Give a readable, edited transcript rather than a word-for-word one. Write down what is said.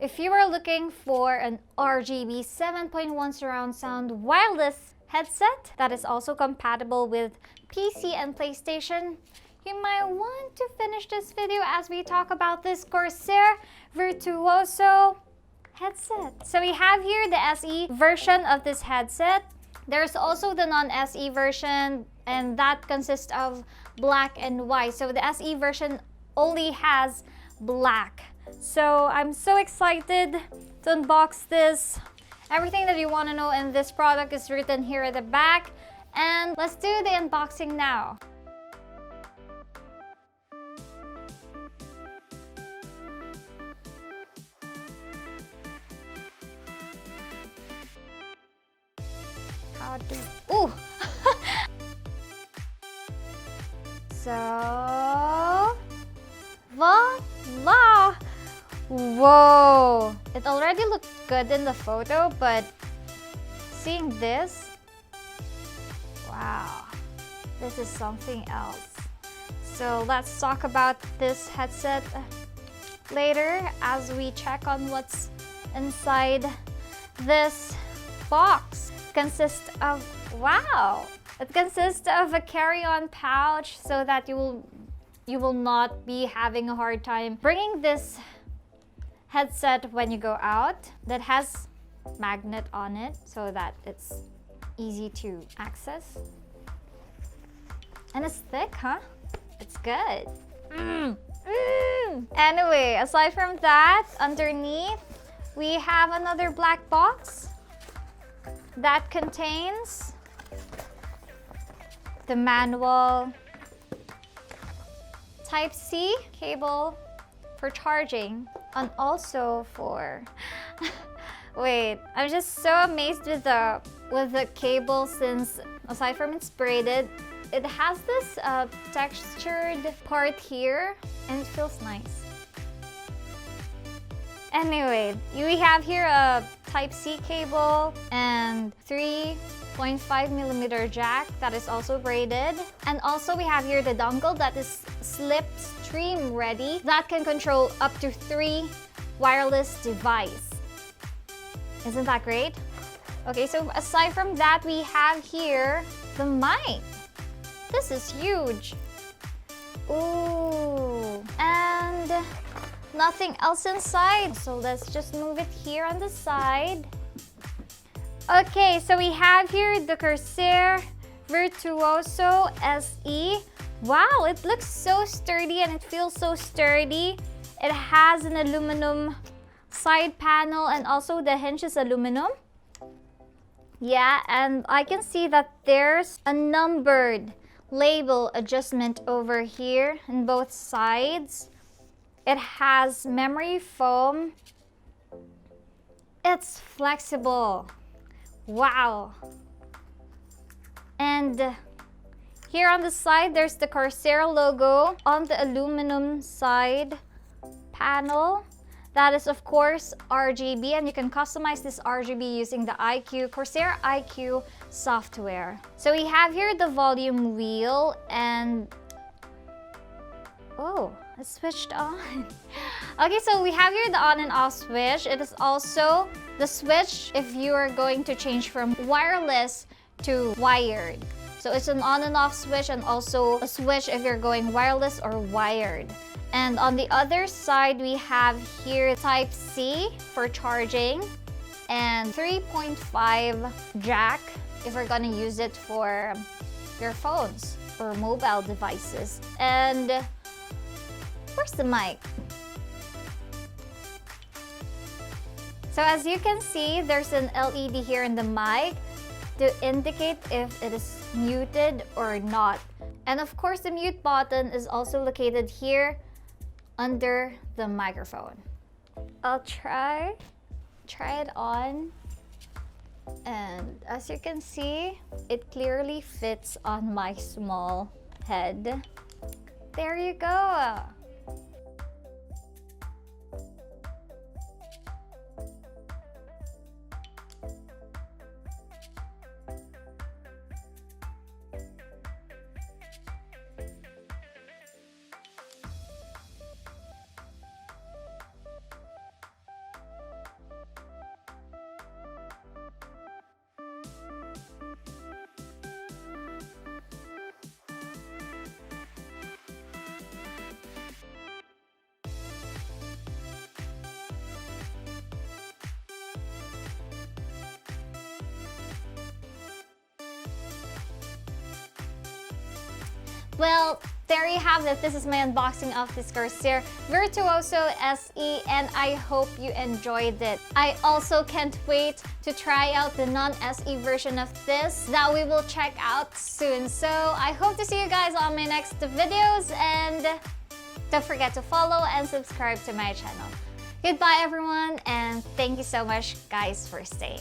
If you are looking for an RGB 7.1 surround sound wireless headset that is also compatible with PC and PlayStation, you might want to finish this video as we talk about this Corsair Virtuoso headset. So we have here the SE version of this headset. There's also the non-SE version, and that consists of black and white. So the SE version only has black. So I'm so excited to unbox this. Everything that you want to know in this product is written here at the back. And let's do the unboxing now. Ooh! So, voila! Whoa! It already looked good in the photo, but seeing this, wow, this is something else. So let's talk about this headset later as we check on what's inside this box. Consists of, wow, it consists of a carry-on pouch so that you will not be having a hard time bringing this headset when you go out. That has magnet on it so that it's easy to access, and it's thick, huh? It's good. Anyway, aside from that, underneath we have another black box that contains the manual, Type-C cable for charging, and also for wait, I'm just so amazed with the cable, since aside from it's braided, it has this textured part here and it feels nice. Anyway, we have here a Type-C cable and 3.5mm jack that is also braided. And also we have here the dongle that is slipstream ready that can control up to 3 wireless devices. Isn't that great? Okay, so aside from that, we have here the mic. This is huge. Ooh, and nothing else inside, so let's just move it here on the side. Okay, so we have here the Corsair Virtuoso SE. Wow, it looks so sturdy and it feels so sturdy. It has an aluminum side panel and also the hinge is aluminum. Yeah, and I can see that there's a numbered label adjustment over here on both sides. It has memory foam. It's flexible. Wow. And here on the side, there's the Corsair logo on the aluminum side panel. That is, of course, RGB, and you can customize this RGB using the Corsair iQ software. So we have here the volume wheel, and oh, it's switched on. Okay, so we have here the on and off switch. It is also the switch if you are going to change from wireless to wired. So it's an on and off switch, and also a switch if you're going wireless or wired. And on the other side, we have here Type-C for charging and 3.5 jack if we're gonna use it for your phones or mobile devices. And where's the mic? So as you can see, there's an LED here in the mic to indicate if it is muted or not. And of course, the mute button is also located here under the microphone. I'll try it on, and as you can see, it clearly fits on my small head. There you go. Well, there you have it. This is my unboxing of this Corsair Virtuoso SE, and I hope you enjoyed it. I also can't wait to try out the non-SE version of this that we will check out soon. So I hope to see you guys on my next videos, and don't forget to follow and subscribe to my channel. Goodbye everyone, and thank you so much guys for staying.